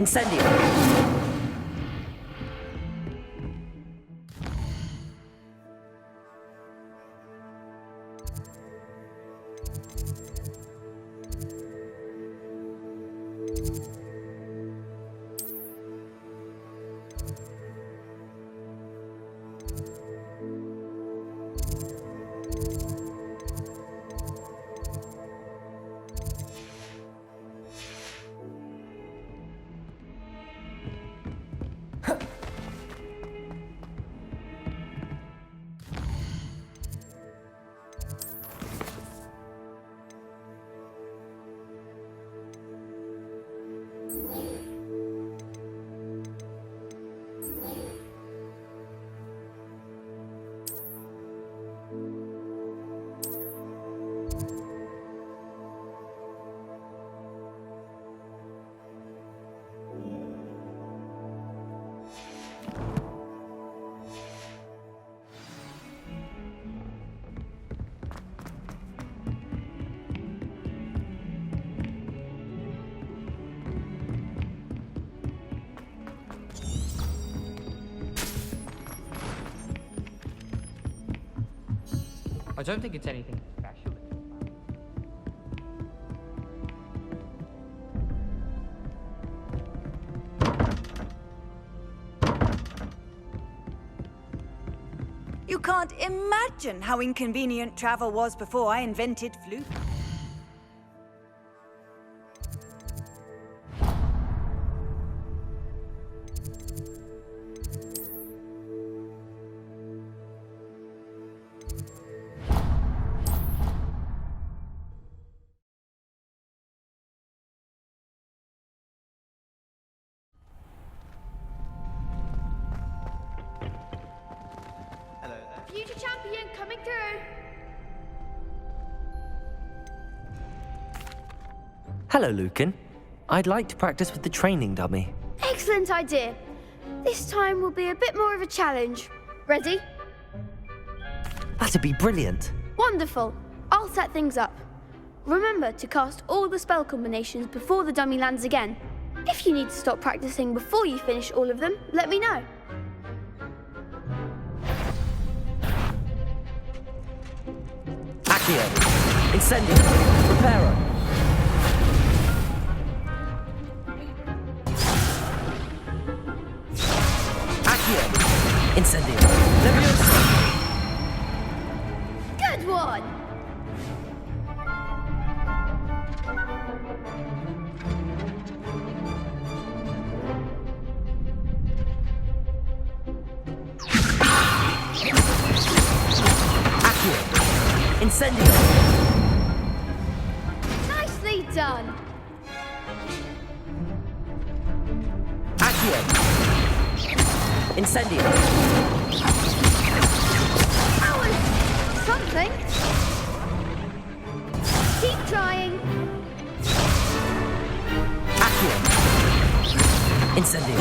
Incendio! I don't think it's anything special. You can't imagine how inconvenient travel was before I invented flute. Future champion coming through. Hello, Lucan. I'd like to practice with the training dummy. Excellent idea. This time will be a bit more of a challenge. Ready? That'd be brilliant. Wonderful. I'll set things up. Remember to cast all the spell combinations before the dummy lands again. If you need to stop practicing before you finish all of them, let me know. Accio! Incendio! Preparo! Accio! Incendio! Leviosa! Good one! Accio! Incendio! Nicely done! Accio! Incendio! That was something. Keep trying. Accio! Incendio!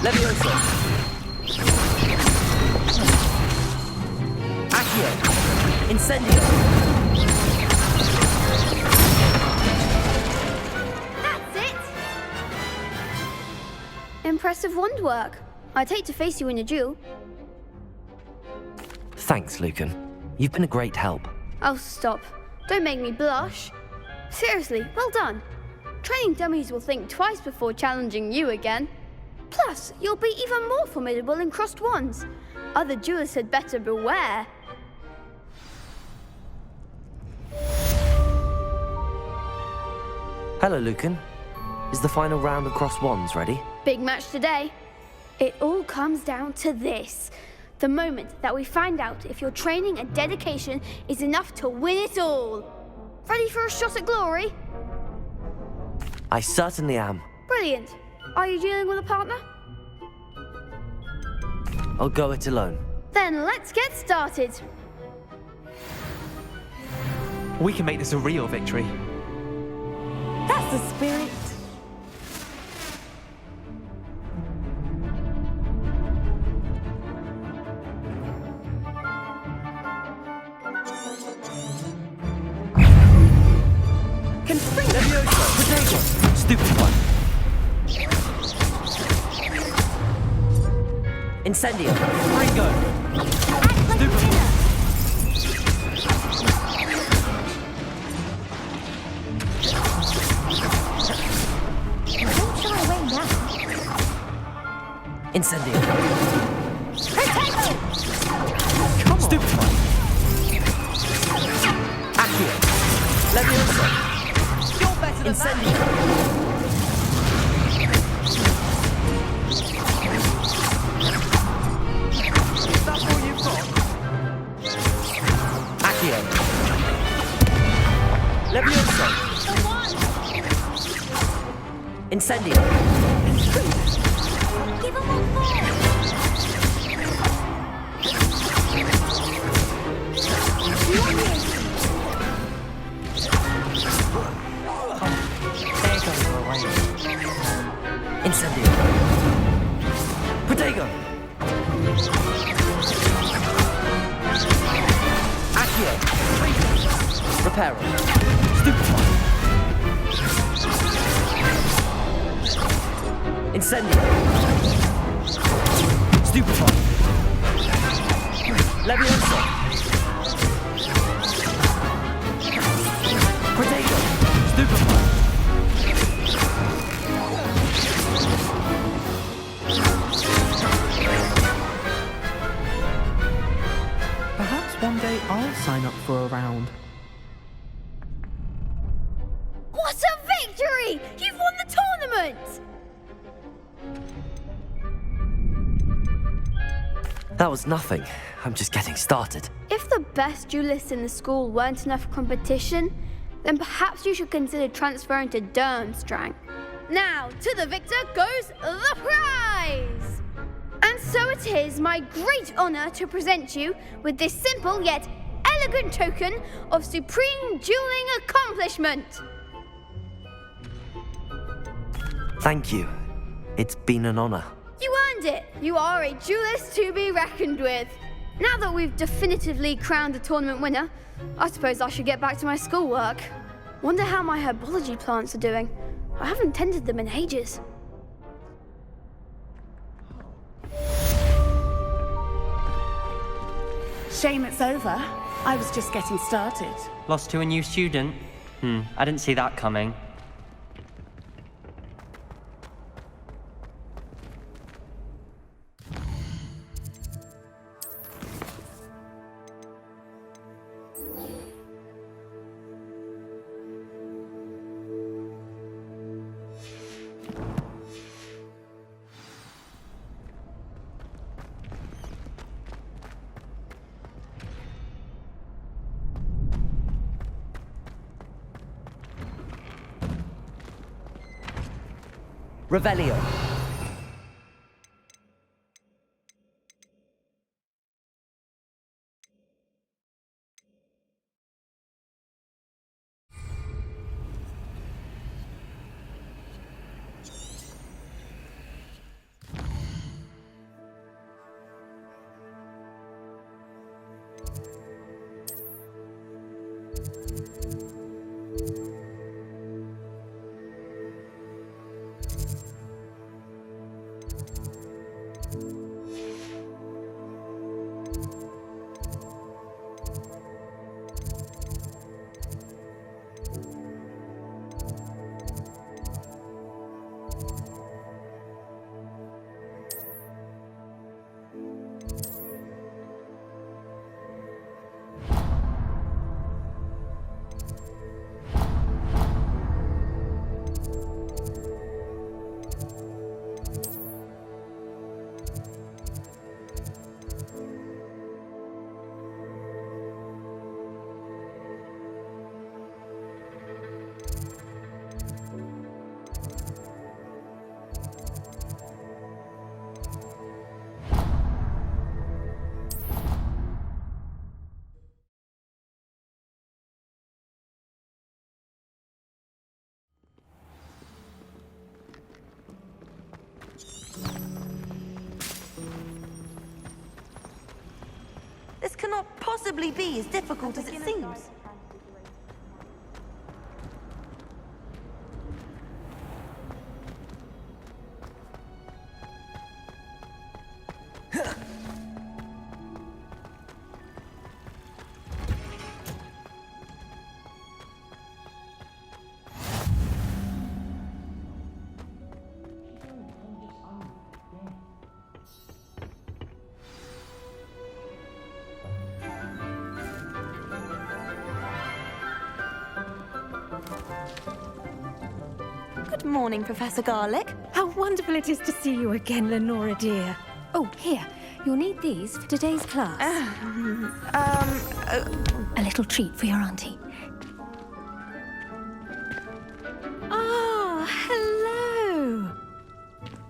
Leviosa! Accio! Incendio! That's it! Impressive wand work. I'd hate to face you in a duel. Thanks, Lucan. You've been a great help. Oh, stop. Don't make me blush. Seriously, well done. Training dummies will think twice before challenging you again. Plus, you'll be even more formidable in crossed wands. Other duelists had better beware. Hello, Lucan. Is the final round of crossed wands ready? Big match today. It all comes down to this. The moment that we find out if your training and dedication is enough to win it all. Ready for a shot at glory? I certainly am. Brilliant. Are you dealing with a partner? I'll go it alone. Then let's get started. We can make this a real victory. That's the spirit. Leviosa! Potato! Stupefy. Incendio. Free go. Stupefy. Don't shy away now. Incendio. Protego! Stupefy. Accio. Leviosa. You're better than that. Incendio. That's all you've got. Accio. Leviosa. Incendio. Give him one more! There goes her away. Incendio. Protego. Accio. Reparo. Stupefy. Incendio. Stupefy. Leviosa. Protego. Stupefy. Perhaps one day I'll sign up for a round. What a victory! You've won the tournament! That was nothing. I'm just getting started. If the best duelists in the school weren't enough competition, then perhaps you should consider transferring to Durmstrang. Now, to the victor goes the prize! And so it is my great honor to present you with this simple yet elegant token of supreme dueling accomplishment. Thank you. It's been an honor. You earned it. You are a duelist to be reckoned with. Now that we've definitively crowned the tournament winner, I suppose I should get back to my schoolwork. Wonder how my herbology plants are doing. I haven't tended them in ages. Shame it's over. I was just getting started. Lost to a new student? I didn't see that coming. Revelio. This cannot possibly be as difficult as it seems. Good morning, Professor Garlick. How wonderful it is to see you again, Lenora dear. Oh, here. You'll need these for today's class. A little treat for your auntie. Ah, hello.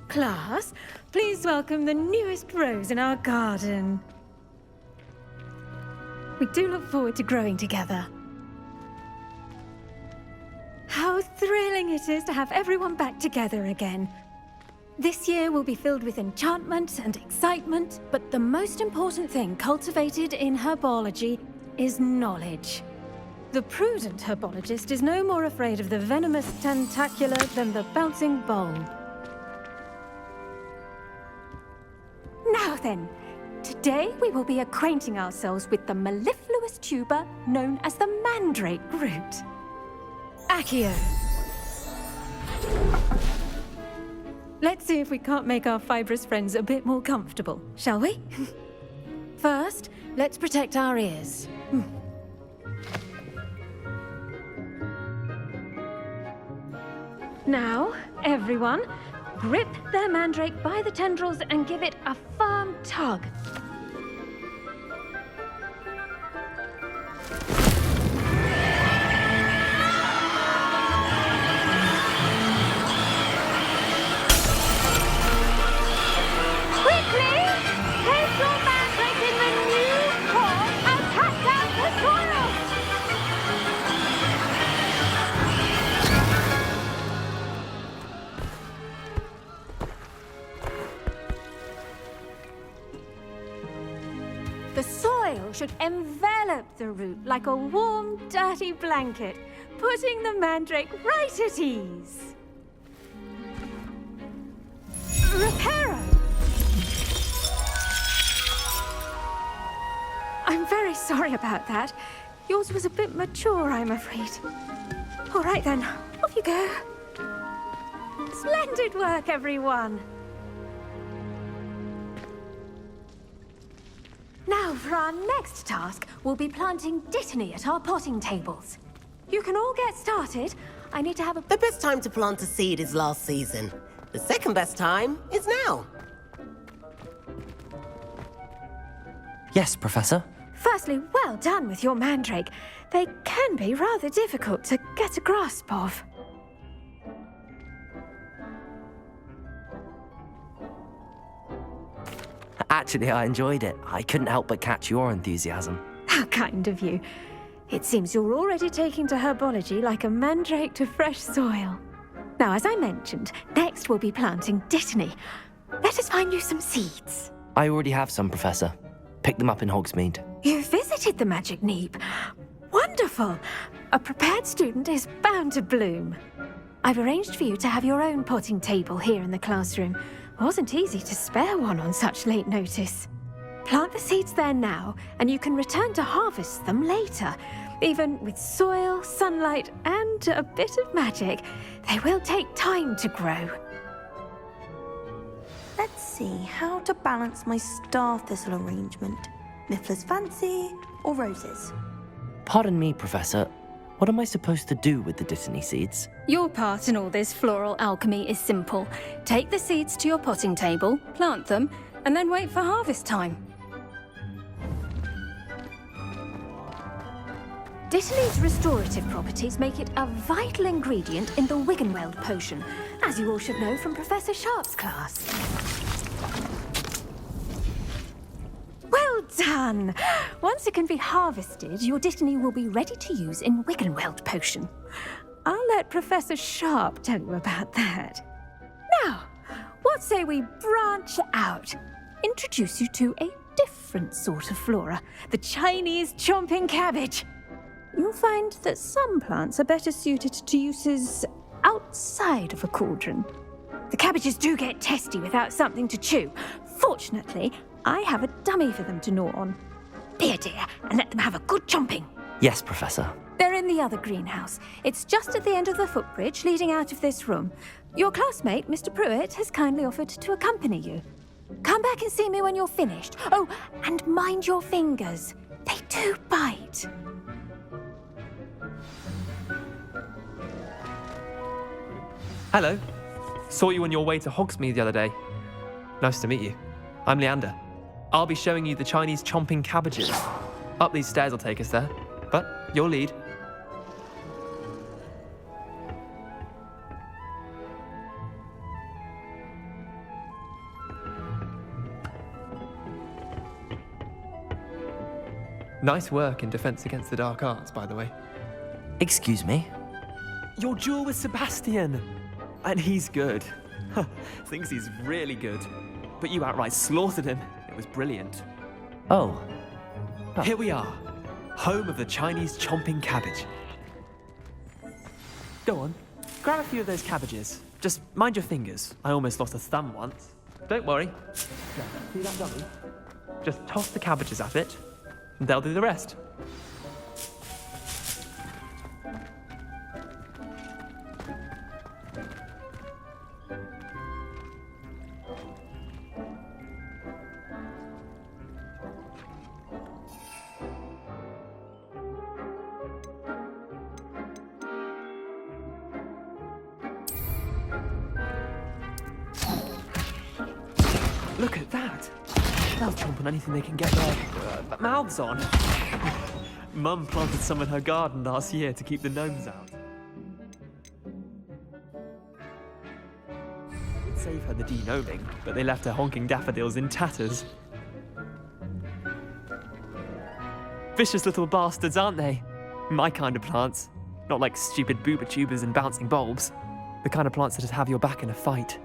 Class, please welcome the newest rose in our garden. We do look forward to growing together. How thrilling it is to have everyone back together again. This year will be filled with enchantment and excitement, but the most important thing cultivated in herbology is knowledge. The prudent herbologist is no more afraid of the venomous tentacula than the bouncing bulb. Now then, today we will be acquainting ourselves with the mellifluous tuber known as the mandrake root. Accio. Let's see if we can't make our fibrous friends a bit more comfortable, shall we? First, let's protect our ears. Now, everyone, grip their mandrake by the tendrils and give it a firm tug. Should envelop the root like a warm, dirty blanket, putting the mandrake right at ease. Reparo! I'm very sorry about that. Yours was a bit mature, I'm afraid. All right then, off you go. Splendid work, everyone. Now, for our next task, we'll be planting Dittany at our potting tables. You can all get started. I need to have a... The best time to plant a seed is last season. The second best time is now. Yes, Professor. Firstly, well done with your mandrake. They can be rather difficult to get a grasp of. Actually, I enjoyed it. I couldn't help but catch your enthusiasm. How kind of you. It seems you're already taking to herbology like a mandrake to fresh soil. Now, as I mentioned, next we'll be planting Dittany. Let us find you some seeds. I already have some, Professor. Picked them up in Hogsmeade. You visited the Magic Neep. Wonderful. A prepared student is bound to bloom. I've arranged for you to have your own potting table here in the classroom. Wasn't easy to spare one on such late notice. Plant the seeds there now, and you can return to harvest them later. Even with soil, sunlight, and a bit of magic, they will take time to grow. Let's see how to balance my star thistle arrangement. Miffler's Fancy or roses? Pardon me, Professor. What am I supposed to do with the Dittany seeds? Your part in all this floral alchemy is simple. Take the seeds to your potting table, plant them, and then wait for harvest time. Dittany's restorative properties make it a vital ingredient in the Wiggenweld potion, as you all should know from Professor Sharp's class. Well done! Once it can be harvested, your Dittany will be ready to use in Wiggenweld potion. I'll let Professor Sharp tell you about that. Now, what say we branch out? Introduce you to a different sort of flora, the Chinese chomping cabbage. You'll find that some plants are better suited to uses outside of a cauldron. The cabbages do get testy without something to chew. Fortunately, I have a dummy for them to gnaw on. Dear, and let them have a good chomping. Yes, Professor. They're in the other greenhouse. It's just at the end of the footbridge leading out of this room. Your classmate, Mr. Pruitt, has kindly offered to accompany you. Come back and see me when you're finished. Oh, and mind your fingers. They do bite. Hello. Saw you on your way to Hogsmeade the other day. Nice to meet you. I'm Leander. I'll be showing you the Chinese chomping cabbages. Up these stairs will take us there, but your lead. Nice work in Defense Against the Dark Arts, by the way. Excuse me? Your duel with Sebastian! And he's good. Thinks he's really good. But you outright slaughtered him. It was brilliant. Oh. Here we are. Home of the Chinese chomping cabbage. Go on. Grab a few of those cabbages. Just mind your fingers. I almost lost a thumb once. Don't worry. There, see that dummy? Just toss the cabbages at it, and they'll do the rest. Look at that! They'll chomp on anything they can get their mouths on. Mum planted some in her garden last year to keep the gnomes out. It'd save her the de-gnoming, but they left her honking daffodils in tatters. Vicious little bastards, aren't they? My kind of plants. Not like stupid booba tubers and bouncing bulbs. The kind of plants that just have your back in a fight.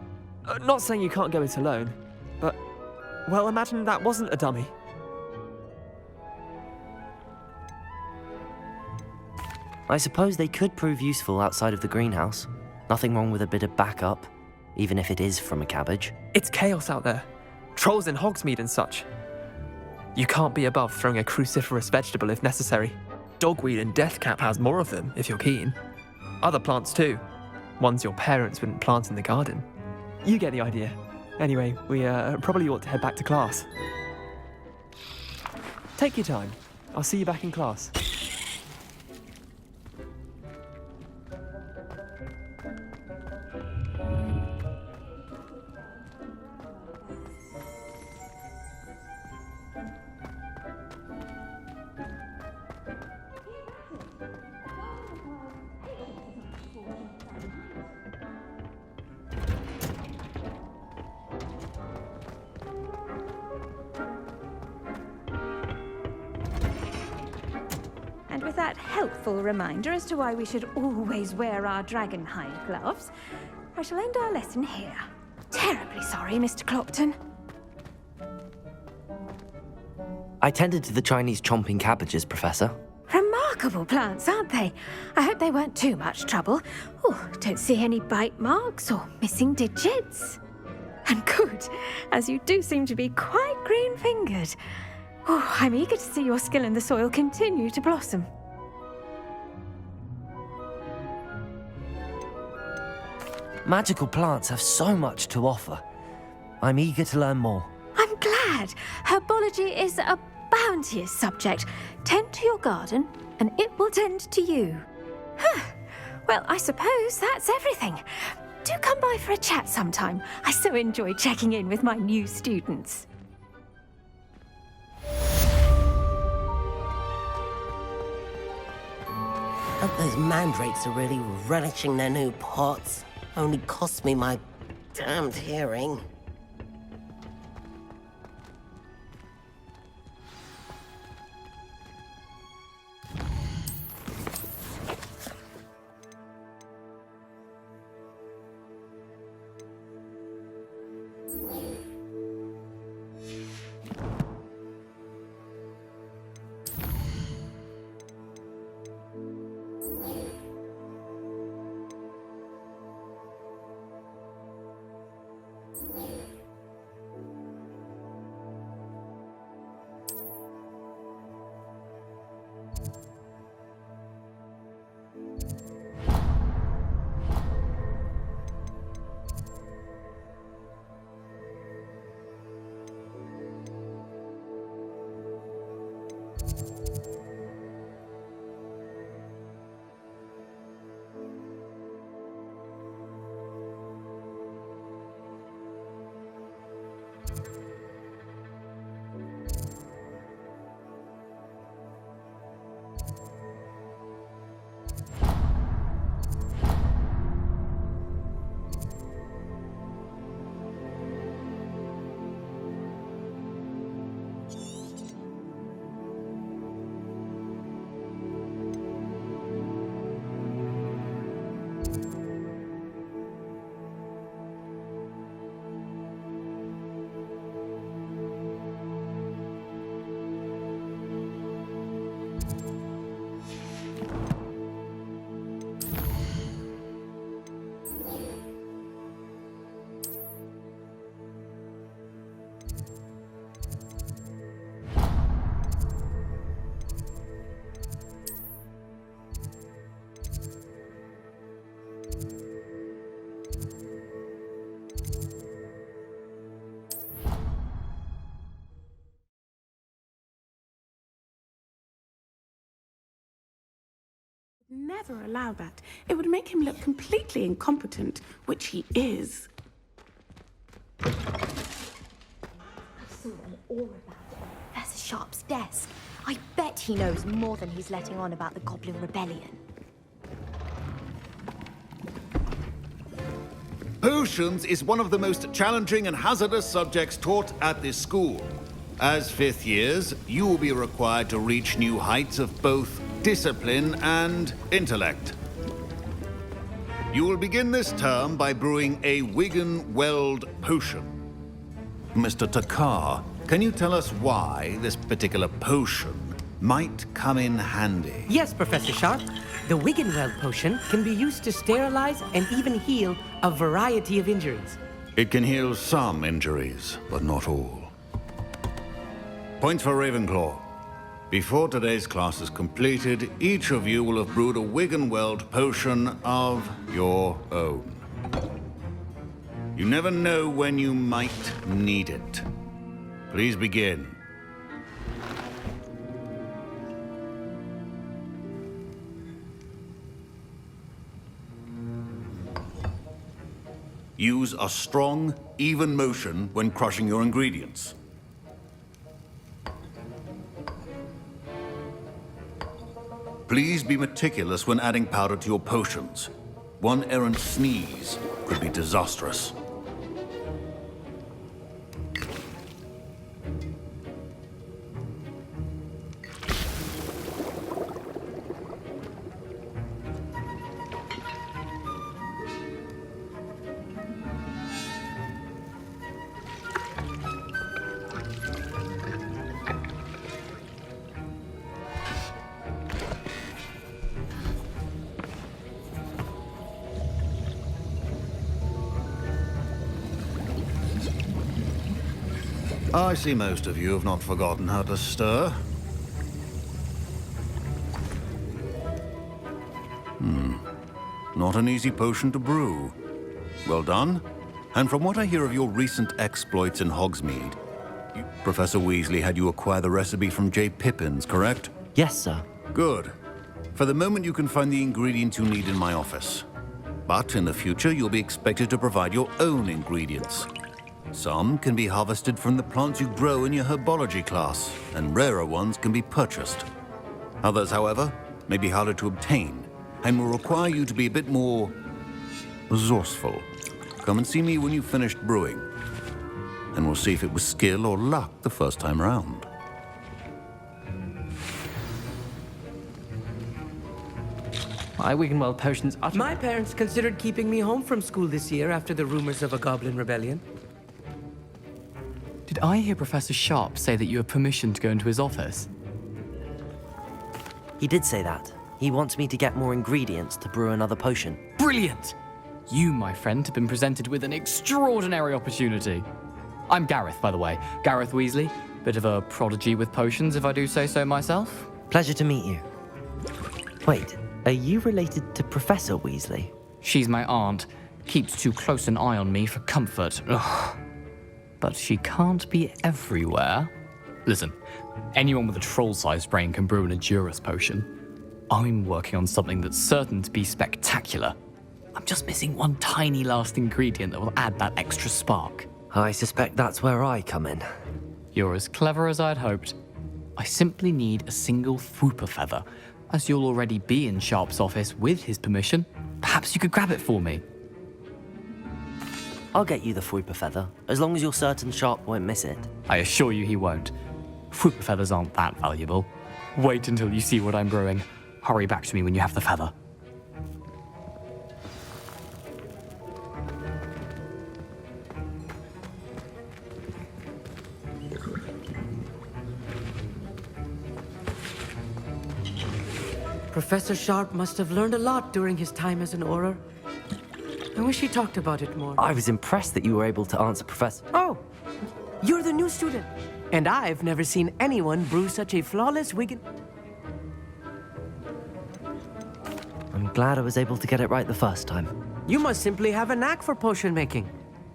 Not saying you can't go it alone, but, well, imagine that wasn't a dummy. I suppose they could prove useful outside of the greenhouse. Nothing wrong with a bit of backup, even if it is from a cabbage. It's chaos out there. Trolls in Hogsmeade and such. You can't be above throwing a cruciferous vegetable if necessary. Dogweed and deathcap has more of them, if you're keen. Other plants too. Ones your parents wouldn't plant in the garden. You get the idea. Anyway, we probably ought to head back to class. Take your time. I'll see you back in class. And with that helpful reminder as to why we should always wear our dragon hide gloves, I shall end our lesson here. Terribly sorry, Mr. Clopton. I tended to the Chinese chomping cabbages, Professor. Remarkable plants, aren't they? I hope they weren't too much trouble. Oh, don't see any bite marks or missing digits. And good, as you do seem to be quite green-fingered. Oh, I'm eager to see your skill in the soil continue to blossom. Magical plants have so much to offer. I'm eager to learn more. I'm glad. Herbology is a bounteous subject. Tend to your garden, and it will tend to you. Well, I suppose that's everything. Do come by for a chat sometime. I so enjoy checking in with my new students. Hope those mandrakes are really relishing their new pots. Only cost me my damned hearing. Never allow that. It would make him look completely incompetent, which he is. I saw an aura about Professor Sharp's desk. I bet he knows more than he's letting on about the Goblin Rebellion. Potions is one of the most challenging and hazardous subjects taught at this school. As fifth years, you will be required to reach new heights of both discipline and intellect. You will begin this term by brewing a Wiggenweld potion. Mr. Takar, can you tell us why this particular potion might come in handy? Yes, Professor Sharp. The Wiggenweld potion can be used to sterilize and even heal a variety of injuries. It can heal some injuries, but not all. Points for Ravenclaw. Before today's class is completed, each of you will have brewed a Wiggenweld potion of your own. You never know when you might need it. Please begin. Use a strong, even motion when crushing your ingredients. Please be meticulous when adding powder to your potions. One errant sneeze could be disastrous. I see most of you have not forgotten how to stir. Not an easy potion to brew. Well done. And from what I hear of your recent exploits in Hogsmeade, Professor Weasley had you acquire the recipe from J. Pippin's, correct? Yes, sir. Good. For the moment, you can find the ingredients you need in my office. But in the future, you'll be expected to provide your own ingredients. Some can be harvested from the plants you grow in your herbology class, and rarer ones can be purchased. Others, however, may be harder to obtain, and will require you to be a bit more resourceful. Come and see me when you've finished brewing, and we'll see if it was skill or luck the first time round. My Wiggenweld potions are... My parents considered keeping me home from school this year after the rumors of a Goblin Rebellion. Did I hear Professor Sharp say that you have permission to go into his office? He did say that. He wants me to get more ingredients to brew another potion. Brilliant! You, my friend, have been presented with an extraordinary opportunity. I'm Gareth, by the way. Gareth Weasley. Bit of a prodigy with potions, if I do say so myself. Pleasure to meet you. Wait, are you related to Professor Weasley? She's my aunt. Keeps too close an eye on me for comfort. Ugh. But she can't be everywhere. Listen, anyone with a troll-sized brain can brew an Edurus potion. I'm working on something that's certain to be spectacular. I'm just missing one tiny last ingredient that will add that extra spark. I suspect that's where I come in. You're as clever as I'd hoped. I simply need a single Fwooper feather. As you'll already be in Sharp's office with his permission, perhaps you could grab it for me. I'll get you the Fwooper feather, as long as you're certain Sharp won't miss it. I assure you he won't. Fwooper feathers aren't that valuable. Wait until you see what I'm brewing. Hurry back to me when you have the feather. Professor Sharp must have learned a lot during his time as an Auror. I wish he talked about it more. I was impressed that you were able to answer Professor... Oh, you're the new student. And I've never seen anyone brew such a flawless Wiggen... I'm glad I was able to get it right the first time. You must simply have a knack for potion making.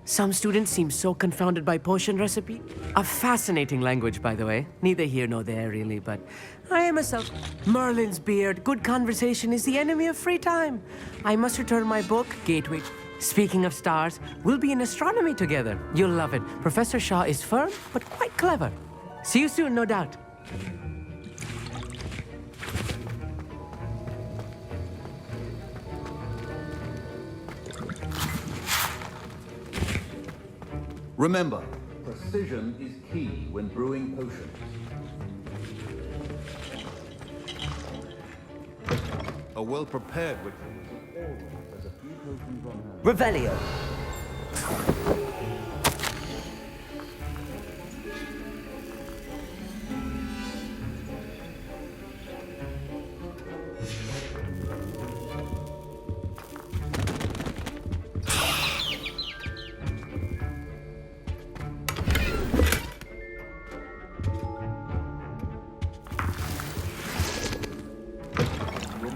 Some students seem so confounded by potion recipe. A fascinating language, by the way. Neither here nor there, really, but I am myself. Merlin's beard. Good conversation is the enemy of free time. I must return my book, Gateway. Speaking of stars, we'll be in astronomy together. You'll love it. Professor Shaw is firm, but quite clever. See you soon, no doubt. Remember, precision is key when brewing potions. A well-prepared ritual always has a few potions on hand. Revelio.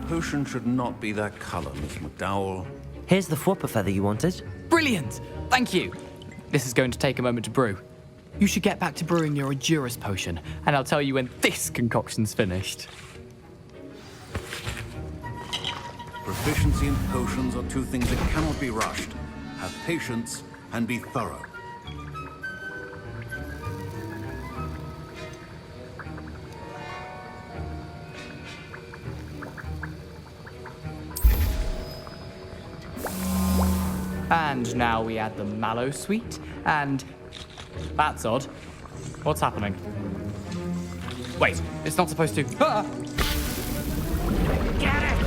Potion should not be that color, Miss McDowell. Here's the Whopper feather you wanted. Brilliant! Thank you! This is going to take a moment to brew. You should get back to brewing your Adurus potion, and I'll tell you when this concoction's finished. Proficiency in potions are two things that cannot be rushed. Have patience and be thorough. And now we add the mallow sweet, and... That's odd. What's happening? Wait, it's not supposed to... Ah! Get it!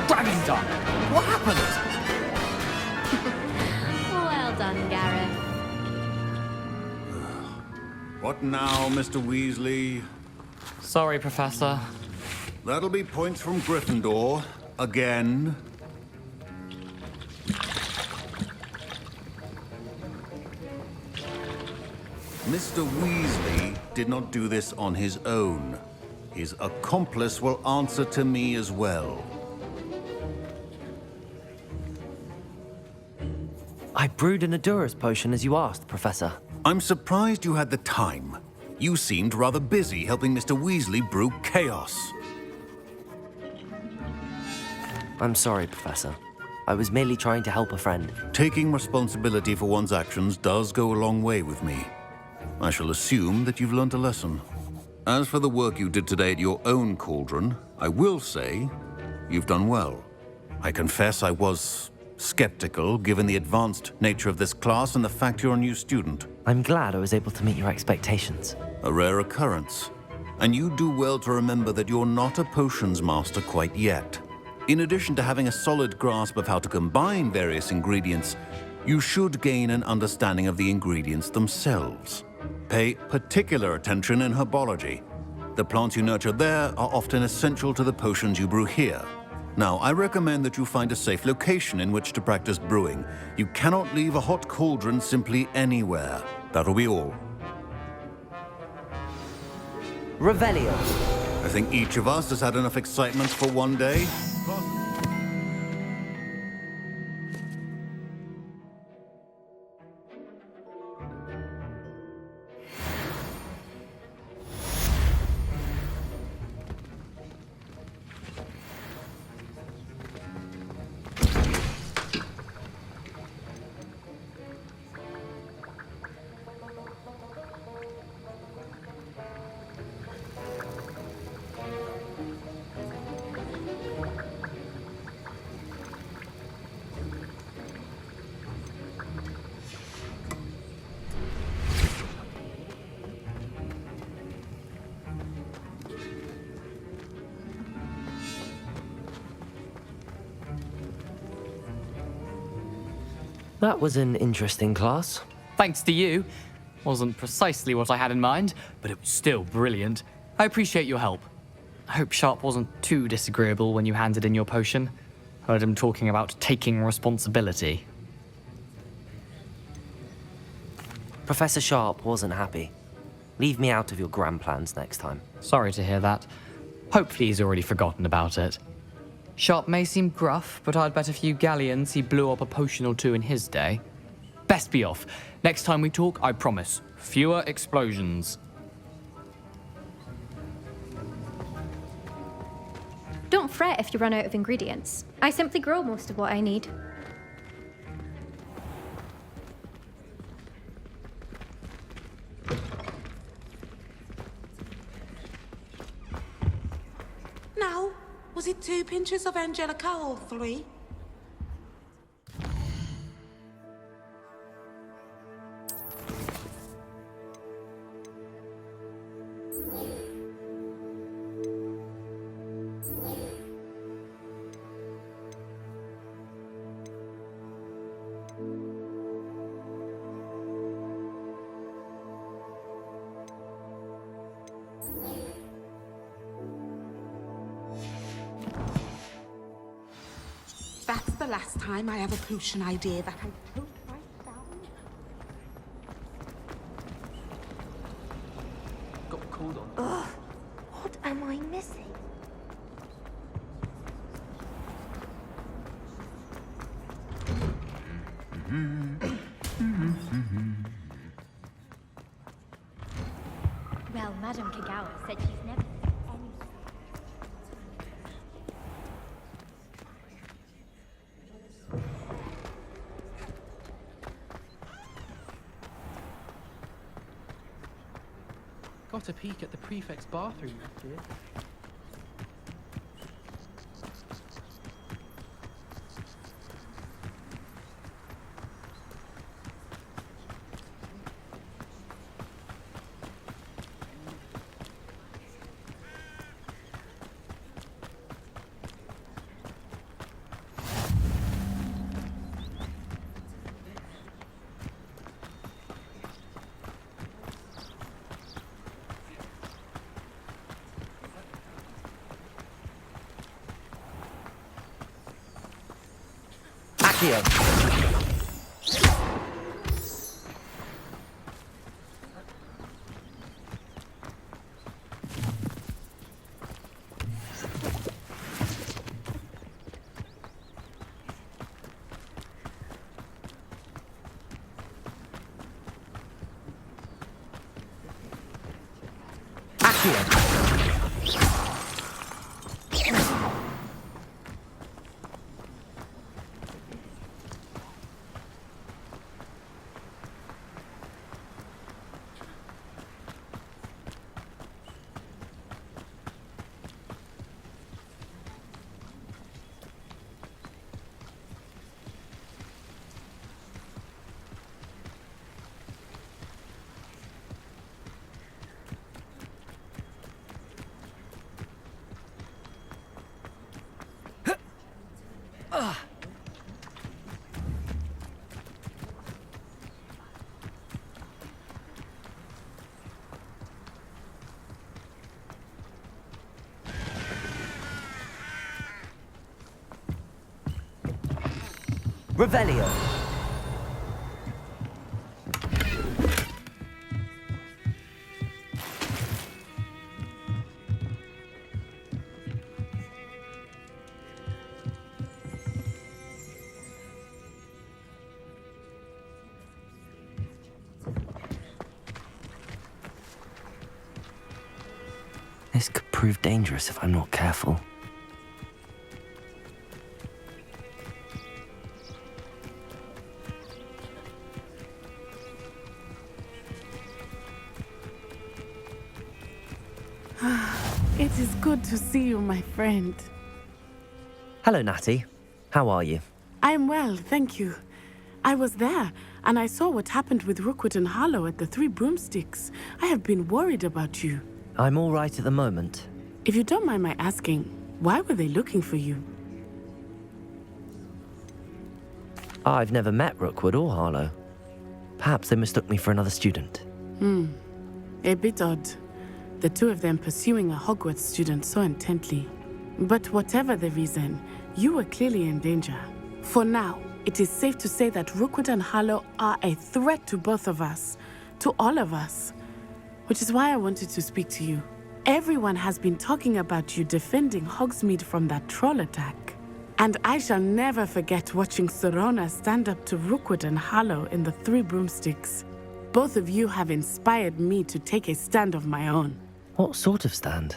Dragon Dog! What happened? Well done, Gareth. What now, Mr. Weasley? Sorry, Professor. That'll be points from Gryffindor. Again. Mr. Weasley did not do this on his own. His accomplice will answer to me as well. I brewed an Adurus potion as you asked, Professor. I'm surprised you had the time. You seemed rather busy helping Mr. Weasley brew chaos. I'm sorry, Professor. I was merely trying to help a friend. Taking responsibility for one's actions does go a long way with me. I shall assume that you've learnt a lesson. As for the work you did today at your own cauldron, I will say you've done well. I confess I was skeptical, given the advanced nature of this class and the fact you're a new student. I'm glad I was able to meet your expectations. A rare occurrence. And you do well to remember that you're not a potions master quite yet. In addition to having a solid grasp of how to combine various ingredients, you should gain an understanding of the ingredients themselves. Pay particular attention in herbology. The plants you nurture there are often essential to the potions you brew here. Now, I recommend that you find a safe location in which to practice brewing. You cannot leave a hot cauldron simply anywhere. That'll be all. Revelio. I think each of us has had enough excitement for one day. That was an interesting class. Thanks to you. Wasn't precisely what I had in mind, but it was still brilliant. I appreciate your help. I hope Sharp wasn't too disagreeable when you handed in your potion. Heard him talking about taking responsibility. Professor Sharp wasn't happy. Leave me out of your grand plans next time. Sorry to hear that. Hopefully he's already forgotten about it. Sharp may seem gruff, but I'd bet a few galleons he blew up a potion or two in his day. Best be off. Next time we talk, I promise, fewer explosions. Don't fret if you run out of ingredients. I simply grow most of what I need. Now, was it 2 pinches of Angelica or 3? That's the last time I have a potion idea that I don't write down. Got called on. Ugh, what am I missing? Well, Madame Kagawa said she's never seen any... Got a peek at the prefect's bathroom that year. Accio. Revelio. This could prove dangerous if I'm not careful. It is good to see you, my friend. Hello, Natty. How are you? I am well, thank you. I was there, and I saw what happened with Rookwood and Harlow at the Three Broomsticks. I have been worried about you. I'm all right at the moment. If you don't mind my asking, why were they looking for you? I've never met Rookwood or Harlow. Perhaps they mistook me for another student. A bit odd. The two of them pursuing a Hogwarts student so intently. But whatever the reason, you were clearly in danger. For now, it is safe to say that Rookwood and Harlow are a threat to both of us, to all of us. Which is why I wanted to speak to you. Everyone has been talking about you defending Hogsmeade from that troll attack. And I shall never forget watching Serona stand up to Rookwood and Harlow in the Three Broomsticks. Both of you have inspired me to take a stand of my own. What sort of stand?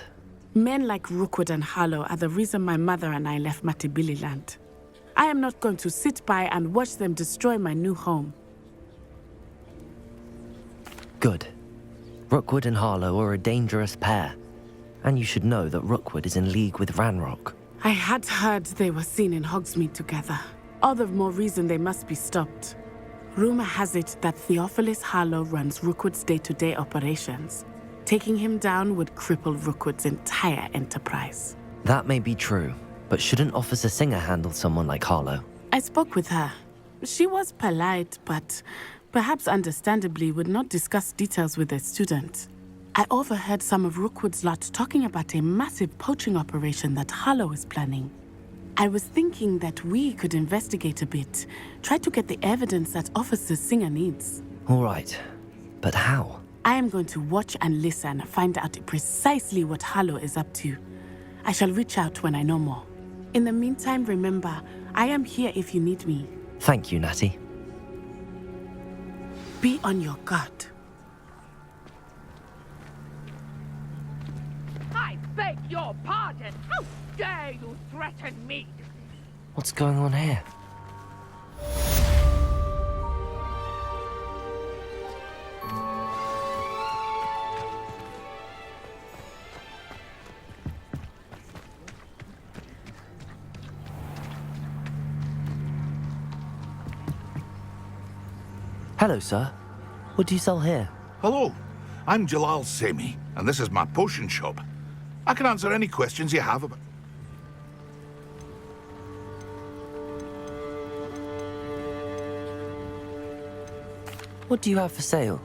Men like Rookwood and Harlow are the reason my mother and I left Matibililand. I am not going to sit by and watch them destroy my new home. Good. Rookwood and Harlow are a dangerous pair. And you should know that Rookwood is in league with Ranrock. I had heard they were seen in Hogsmeade together. All the more reason they must be stopped. Rumor has it that Theophilus Harlow runs Rookwood's day-to-day operations. Taking him down would cripple Rookwood's entire enterprise. That may be true, but shouldn't Officer Singer handle someone like Harlow? I spoke with her. She was polite, but perhaps understandably would not discuss details with a student. I overheard some of Rookwood's lot talking about a massive poaching operation that Harlow is planning. I was thinking that we could investigate a bit, try to get the evidence that Officer Singer needs. All right, but how? I am going to watch and listen, find out precisely what Harlow is up to. I shall reach out when I know more. In the meantime, remember, I am here if you need me. Thank you, Natty. Be on your guard. I beg your pardon! How dare you threaten me? What's going on here? Hello, sir. What do you sell here? Hello, I'm Jalal Semi, and this is my potion shop. I can answer any questions you have about... What do you have for sale?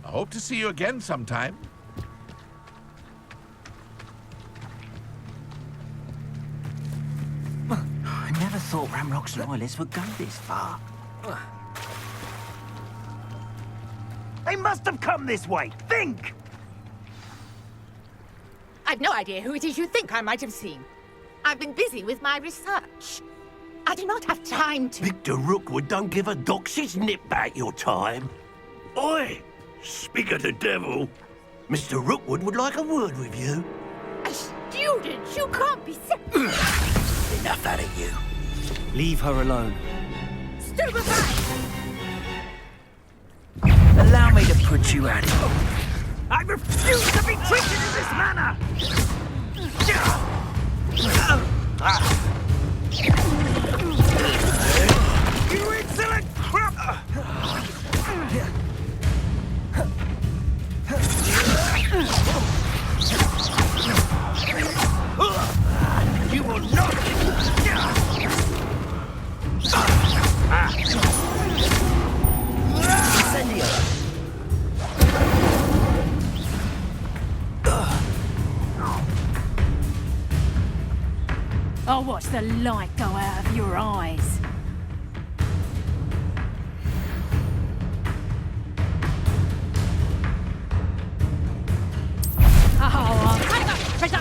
I hope to see you again sometime. I never thought Ranrock's loyalists would go this far. They must have come this way. Think! I've no idea who it is you think I might have seen. I've been busy with my research. I do not have time to... Victor Rookwood don't give a doxy's nip back your time. Oi! Speak of the devil. Mr. Rookwood would like a word with you. A student? You can't be... Enough out of you. Leave her alone. Stupefy! Allow me to put you out. I refuse to be treated in this manner! You insolent crap! You will not! Incendio! I'll watch the light go out of your eyes.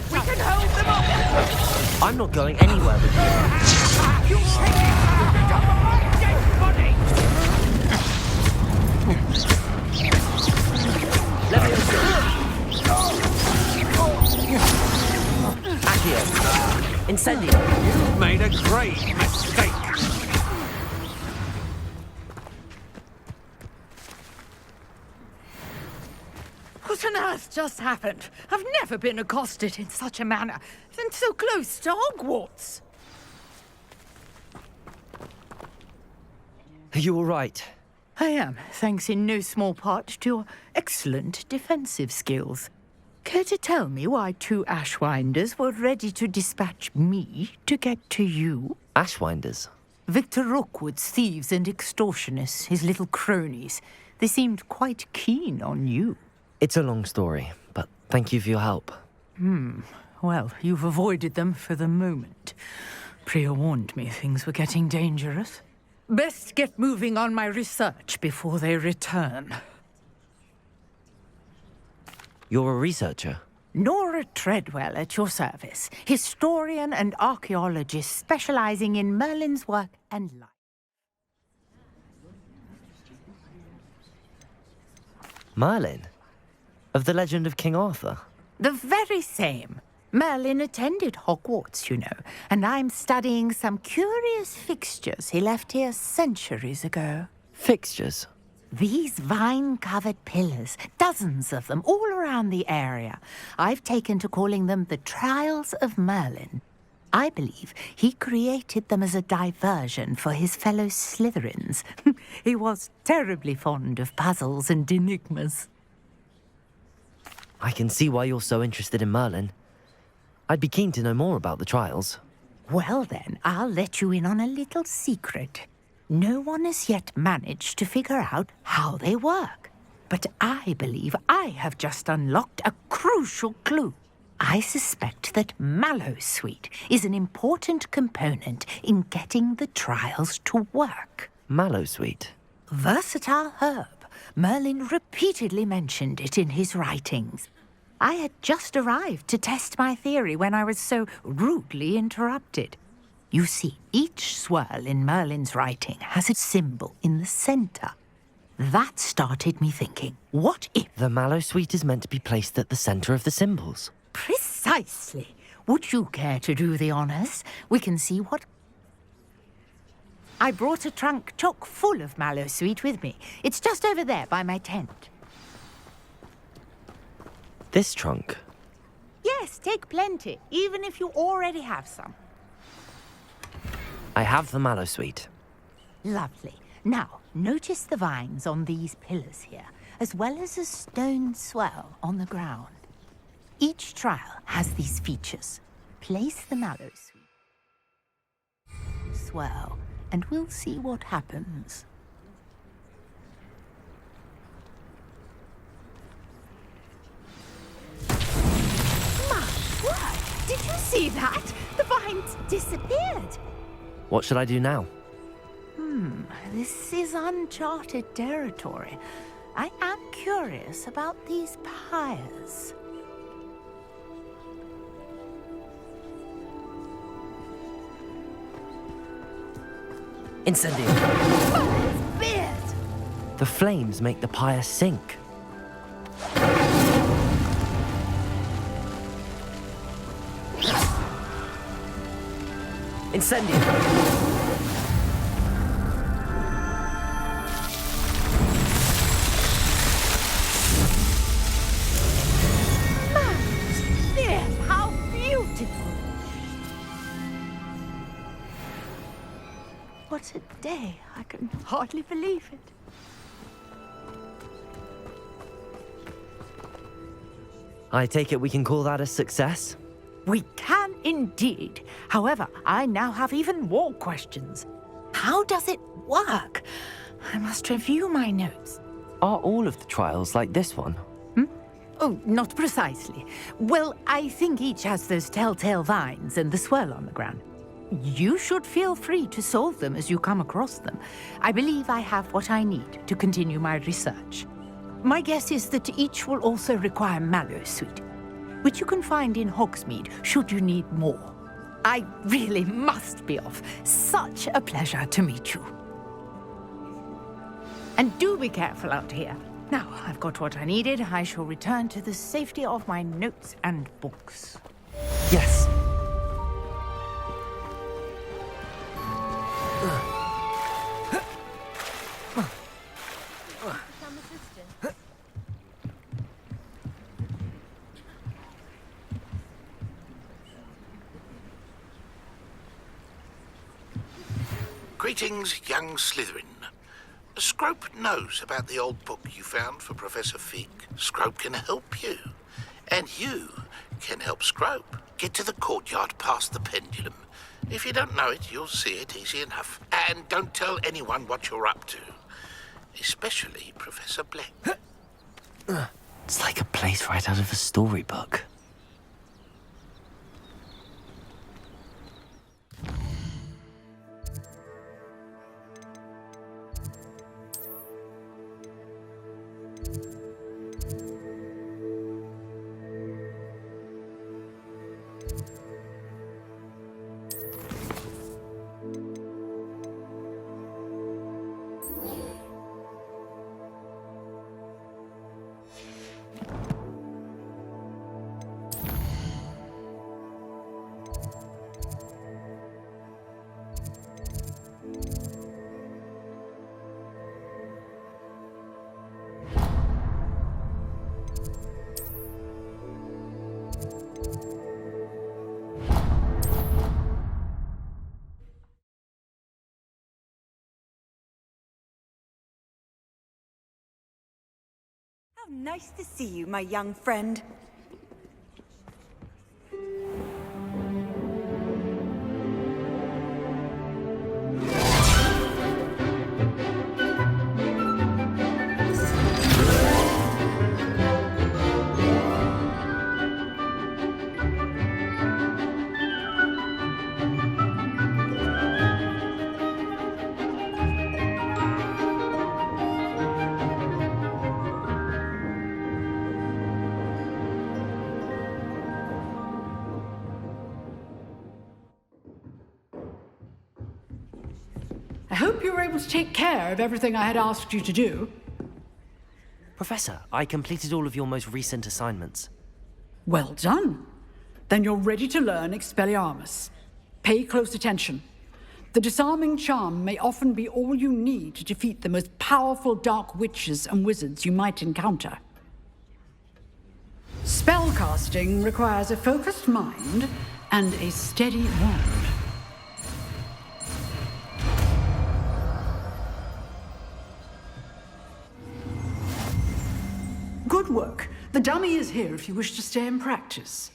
We can hold them off! I'm not going anywhere with you. You become my dead body! Accio. Incendio. You've made a great mistake. What on earth just happened? I've never been accosted in such a manner, and so close to Hogwarts. Are you all right? I am, thanks in no small part to your excellent defensive skills. Care to tell me why two Ashwinders were ready to dispatch me to get to you? Ashwinders? Victor Rookwood's thieves and extortionists, his little cronies. They seemed quite keen on you. It's a long story, but thank you for your help. Well, you've avoided them for the moment. Priya warned me things were getting dangerous. Best get moving on my research before they return. You're a researcher? Nora Treadwell at your service, historian and archaeologist specializing in Merlin's work and life. Merlin? Of the legend of King Arthur? The very same. Merlin attended Hogwarts, you know, and I'm studying some curious fixtures he left here centuries ago. Fixtures? These vine-covered pillars, dozens of them, all around the area. I've taken to calling them the Trials of Merlin. I believe he created them as a diversion for his fellow Slytherins. He was terribly fond of puzzles and enigmas. I can see why you're so interested in Merlin. I'd be keen to know more about the trials. Well then, I'll let you in on a little secret. No one has yet managed to figure out how they work. But I believe I have just unlocked a crucial clue. I suspect that Mallowsweet is an important component in getting the trials to work. Mallowsweet? Versatile herb. Merlin repeatedly mentioned it in his writings. I had just arrived to test my theory when I was so rudely interrupted. You see, each swirl in Merlin's writing has a symbol in the center. That started me thinking, what if... The Mallowsweet is meant to be placed at the center of the symbols. Precisely. Would you care to do the honors? We can see what... I brought a trunk chock full of Mallowsweet with me. It's just over there by my tent. This trunk? Yes, take plenty, even if you already have some. I have the Mallowsweet. Lovely. Now, notice the vines on these pillars here, as well as a stone swirl on the ground. Each trial has these features. Place the Mallowsweet. Swirl, and we'll see what happens. Did you see that? The vines disappeared. What should I do now? This is uncharted territory. I am curious about these pyres. Incendio! Oh, it's beard! The flames make the pyre sink. Incendio! How beautiful! What a day! I can hardly believe it. I take it we can call that a success? We can indeed. However, I now have even more questions. How does it work? I must review my notes. Are all of the trials like this one? Oh, not precisely. Well, I think each has those telltale vines and the swirl on the ground. You should feel free to solve them as you come across them. I believe I have what I need to continue my research. My guess is that each will also require Mallowsweet, which you can find in Hogsmeade should you need more. I really must be off. Such a pleasure to meet you. And do be careful out here. Now, I've got what I needed. I shall return to the safety of my notes and books. Yes. Greetings, young Slytherin. Scrope knows about the old book you found for Professor Fig. Scrope can help you. And you can help Scrope. Get to the courtyard past the pendulum. If you don't know it, you'll see it easy enough. And don't tell anyone what you're up to. Especially Professor Black. It's like a place right out of a storybook. How nice to see you, my young friend. I hope you were able to take care of everything I had asked you to do. Professor, I completed all of your most recent assignments. Well done. Then you're ready to learn Expelliarmus. Pay close attention. The disarming charm may often be all you need to defeat the most powerful dark witches and wizards you might encounter. Spellcasting requires a focused mind and a steady wand. Good work. The dummy is here if you wish to stay and practice.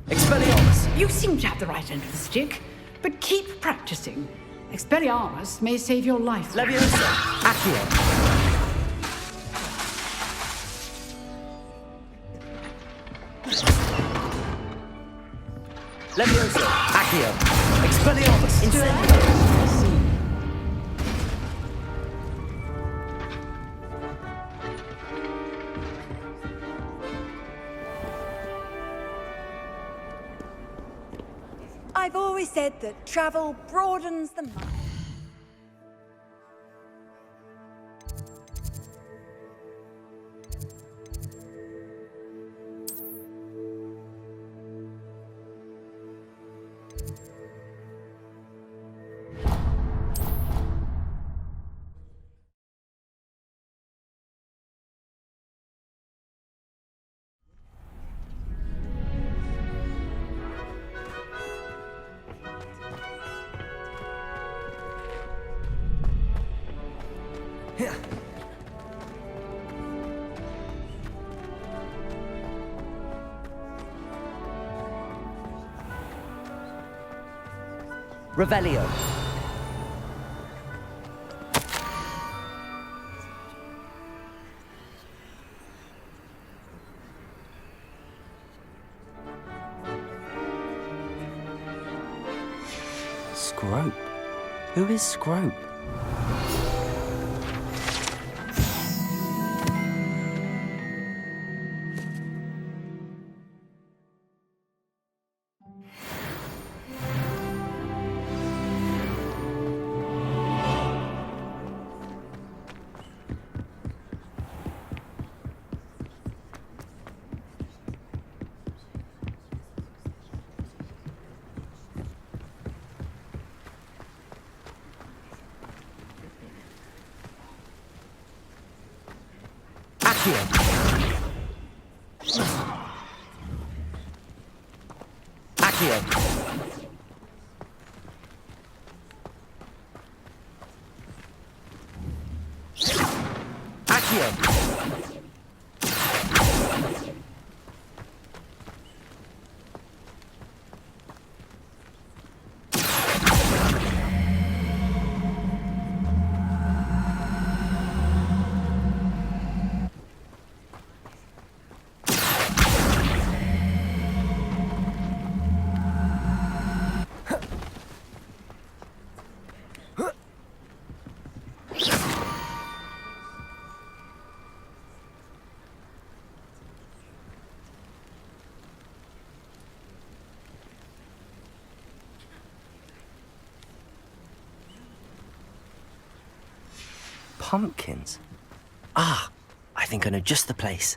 Expelliarmus! You seem to have the right end of the stick, but keep practicing. Expelliarmus may save your life. Leviosa! Accio! Leviosa! Accio! Expelliarmus! Incendio! I've always said that travel broadens the mind. Revelio. Scrope? Who is Scrope? Pumpkins? Ah, I think I know just the place.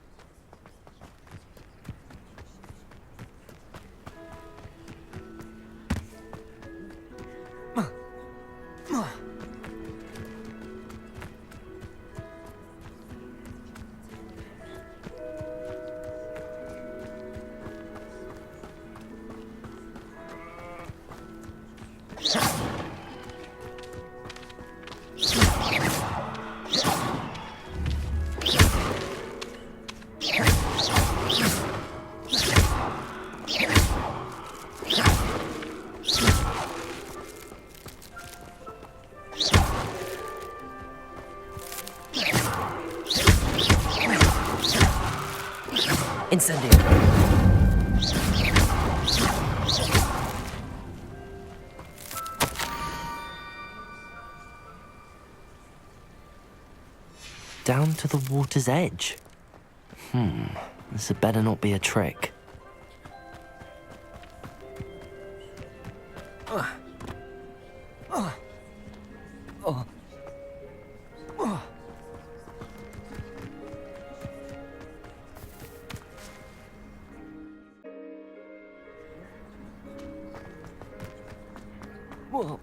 Incendio. Down to the water's edge. This had better not be a trick. Whoa.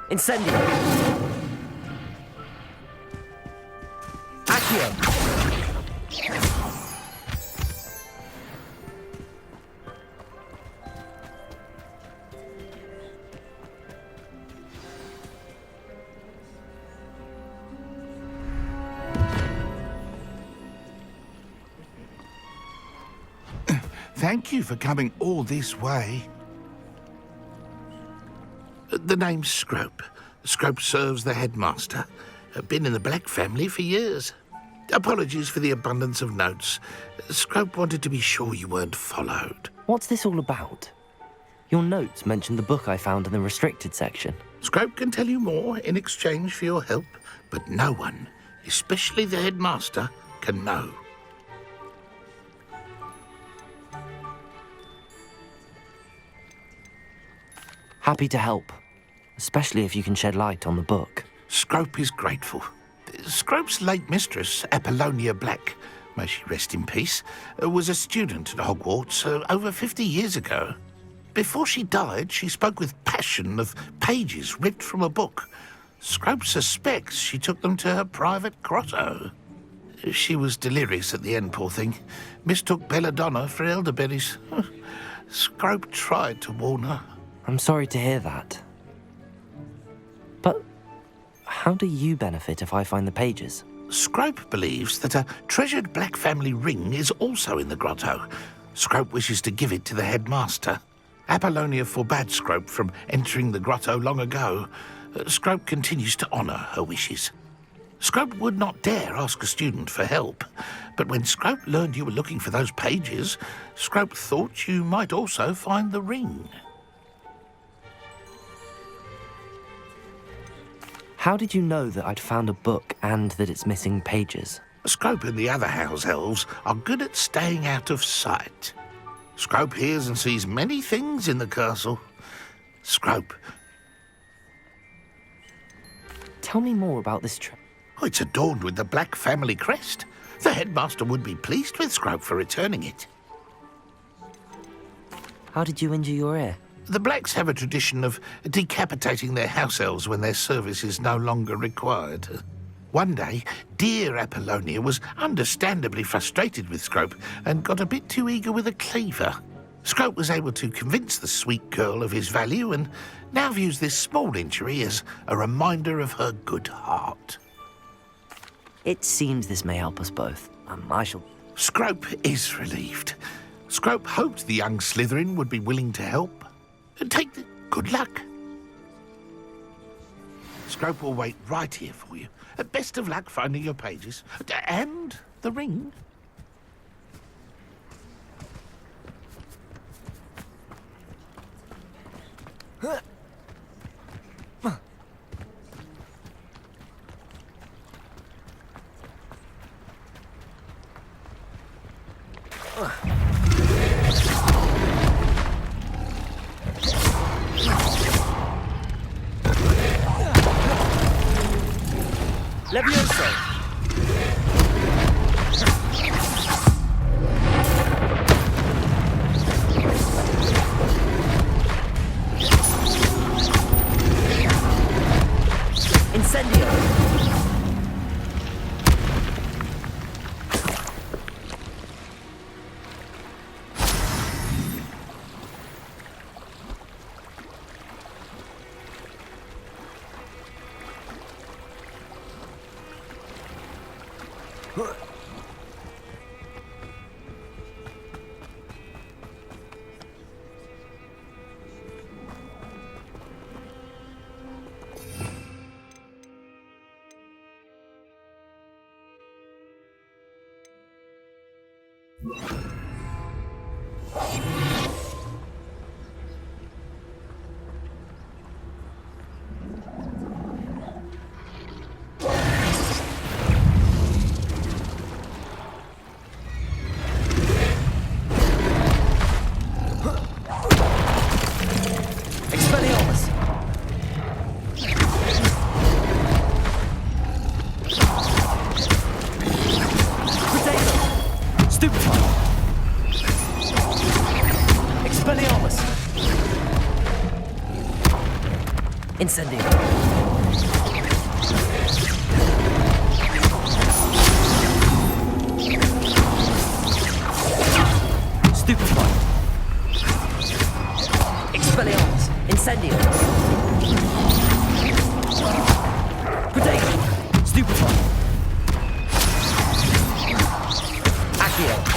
Incendio. Accio. Thank you for coming all this way. The name's Scrope. Scrope serves the headmaster. Been in the Black family for years. Apologies for the abundance of notes. Scrope wanted to be sure you weren't followed. What's this all about? Your notes mentioned the book I found in the restricted section. Scrope can tell you more in exchange for your help, but no one, especially the headmaster, can know. Happy to help, especially if you can shed light on the book. Scrope is grateful. Scrope's late mistress, Apollonia Black, may she rest in peace, was a student at Hogwarts over 50 years ago. Before she died, she spoke with passion of pages ripped from a book. Scrope suspects she took them to her private grotto. She was delirious at the end, poor thing. Mistook belladonna for elderberries. Scrope tried to warn her. I'm sorry to hear that. But how do you benefit if I find the pages? Scrope believes that a treasured Black family ring is also in the grotto. Scrope wishes to give it to the headmaster. Apollonia forbade Scrope from entering the grotto long ago. Scrope continues to honour her wishes. Scrope would not dare ask a student for help, but when Scrope learned you were looking for those pages, Scrope thought you might also find the ring. How did you know that I'd found a book and that it's missing pages? Scrope and the other house elves are good at staying out of sight. Scrope hears and sees many things in the castle. Scrope. Tell me more about this trip. Oh, it's adorned with the Black family crest. The headmaster would be pleased with Scrope for returning it. How did you injure your ear? The Blacks have a tradition of decapitating their house elves when their service is no longer required. One day, dear Apollonia was understandably frustrated with Scrope and got a bit too eager with a cleaver. Scrope was able to convince the sweet girl of his value and now views this small injury as a reminder of her good heart. It seems this may help us both. I shall... Scrope is relieved. Scrope hoped the young Slytherin would be willing to help. Take the good luck. Scrope will wait right here for you. Best of luck finding your pages. And the ring. Levioso! Incendio! Incendio. Stupefy. Expelliarmus. Incendio. Protego. Stupefy. Accio.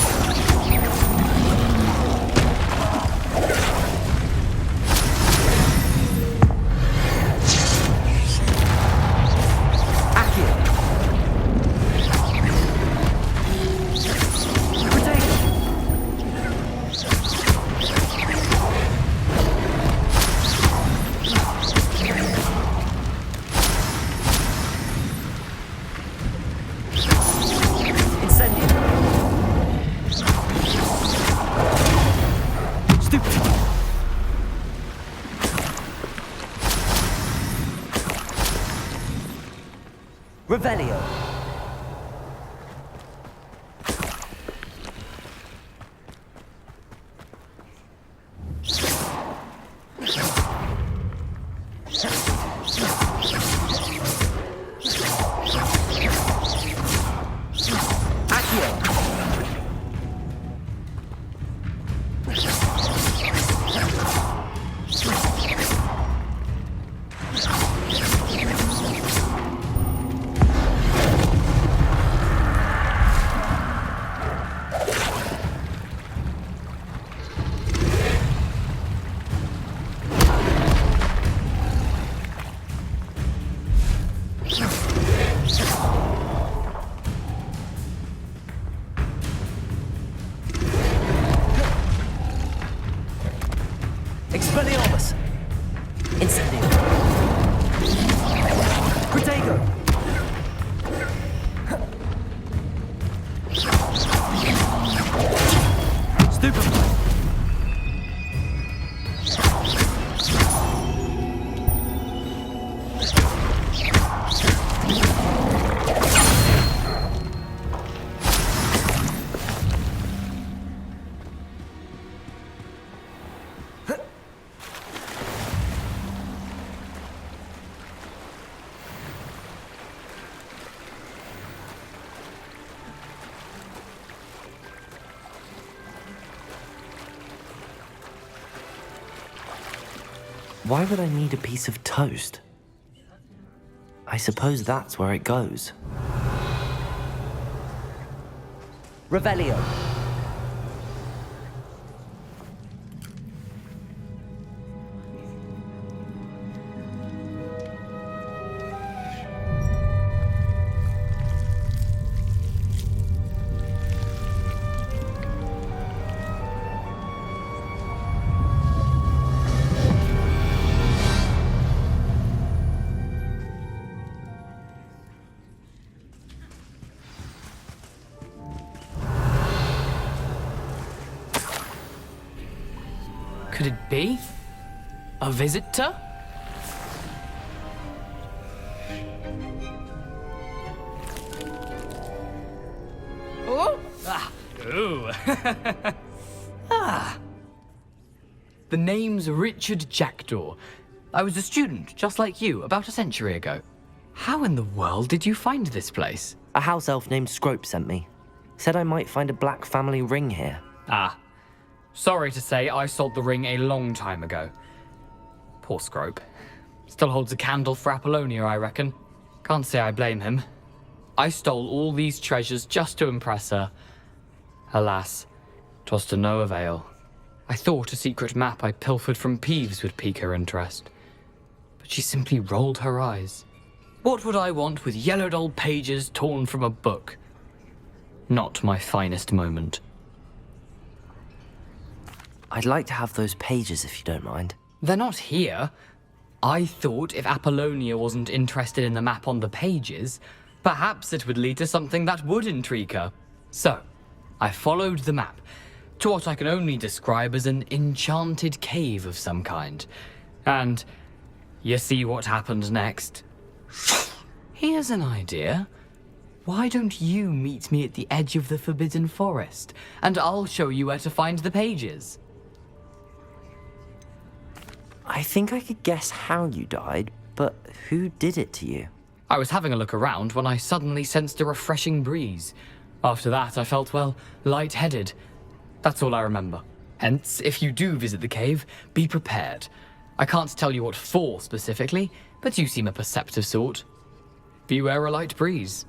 Revelio. Expelliarmus! Incendio! Protego! Stupefy! Why would I need a piece of toast? I suppose that's where it goes. Revelio. Could it be? A visitor? Oh! Ah! Ooh! Ah! The name's Richard Jackdaw. I was a student, just like you, about a century ago. How in the world did you find this place? A house elf named Scrope sent me. Said I might find a black family ring here. Ah. Sorry to say, I sold the ring a long time ago. Poor Scrope. Still holds a candle for Apollonia, I reckon. Can't say I blame him. I stole all these treasures just to impress her. Alas, 'twas to no avail. I thought a secret map I pilfered from Peeves would pique her interest. But she simply rolled her eyes. What would I want with yellowed old pages torn from a book? Not my finest moment. I'd like to have those pages if you don't mind. They're not here. I thought if Apollonia wasn't interested in the map on the pages, perhaps it would lead to something that would intrigue her. So, I followed the map to what I can only describe as an enchanted cave of some kind. And you see what happened next? Here's an idea. Why don't you meet me at the edge of the Forbidden Forest, and I'll show you where to find the pages? I think I could guess how you died, but who did it to you? I was having a look around when I suddenly sensed a refreshing breeze. After that, I felt, well, lightheaded. That's all I remember. Hence, if you do visit the cave, be prepared. I can't tell you what for specifically, but you seem a perceptive sort. Beware a light breeze.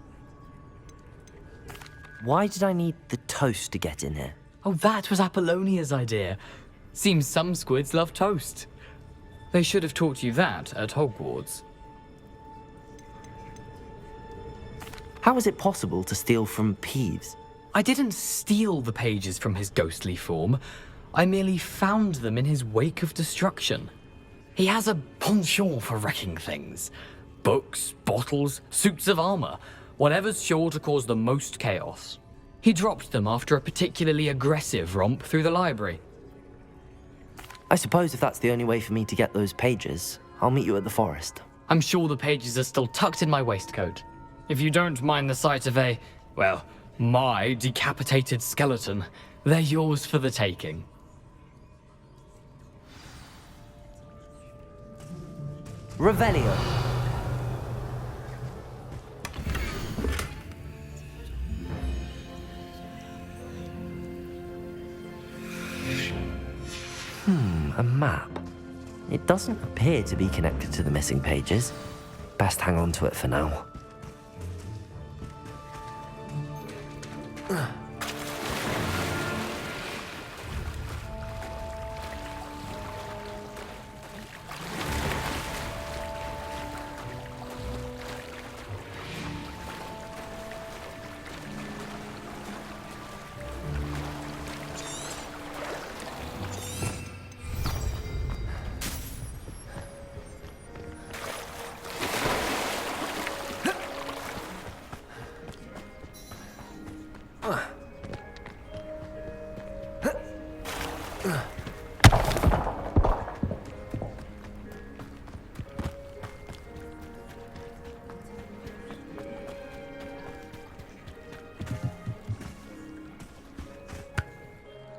Why did I need the toast to get in here? Oh, that was Apollonia's idea. Seems some squids love toast. They should have taught you that at Hogwarts. How was it possible to steal from Peeves? I didn't steal the pages from his ghostly form. I merely found them in his wake of destruction. He has a penchant for wrecking things. Books, bottles, suits of armor, whatever's sure to cause the most chaos. He dropped them after a particularly aggressive romp through the library. I suppose if that's the only way for me to get those pages, I'll meet you at the forest. I'm sure the pages are still tucked in my waistcoat. If you don't mind the sight of my decapitated skeleton, they're yours for the taking. Revelio. A map. It doesn't appear to be connected to the missing pages. Best hang on to it for now.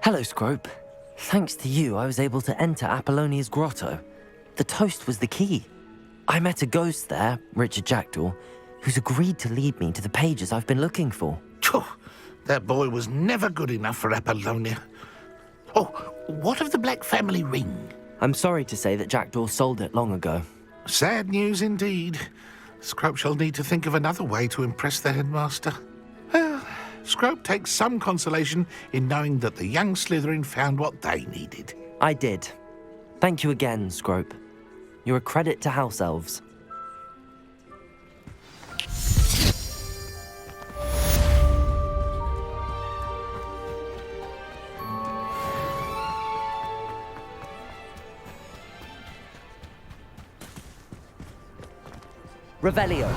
Hello, Scrope. Thanks to you, I was able to enter Apollonia's grotto. The toast was the key. I met a ghost there, Richard Jackdaw, who's agreed to lead me to the pages I've been looking for. That boy was never good enough for Apollonia. Oh, what of the Black family ring? I'm sorry to say that Jackdaw sold it long ago. Sad news indeed. Scrope shall need to think of another way to impress the headmaster. Well, Scrope takes some consolation in knowing that the young Slytherin found what they needed. I did. Thank you again, Scrope. You're a credit to House Elves. Revelio.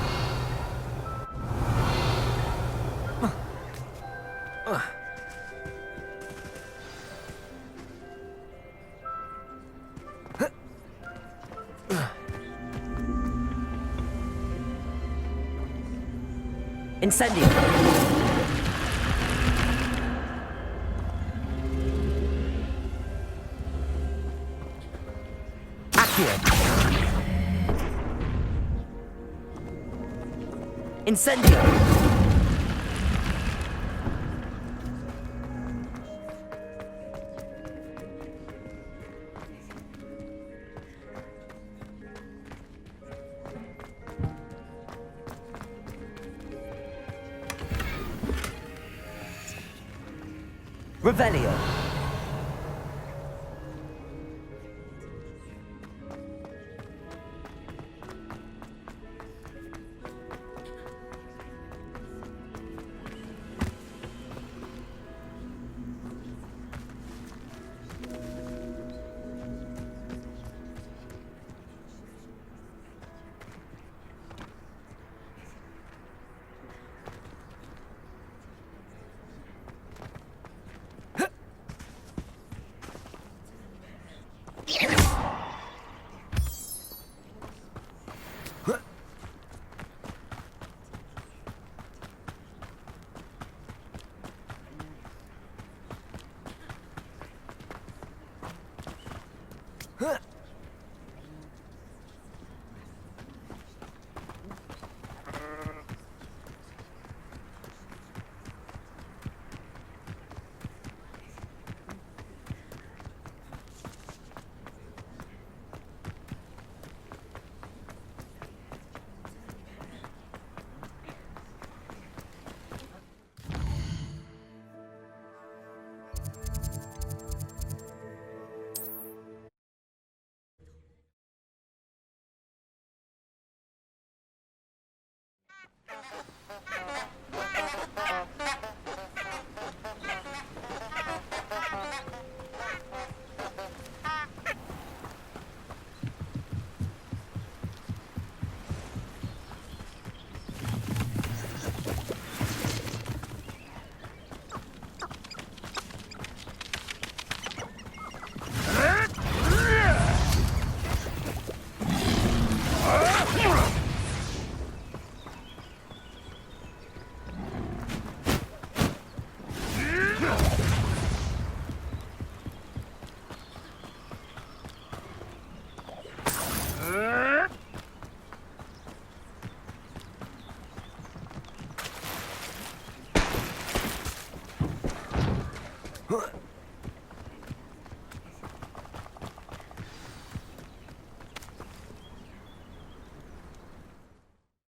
Incendio. Accio. Incendio. Revelio.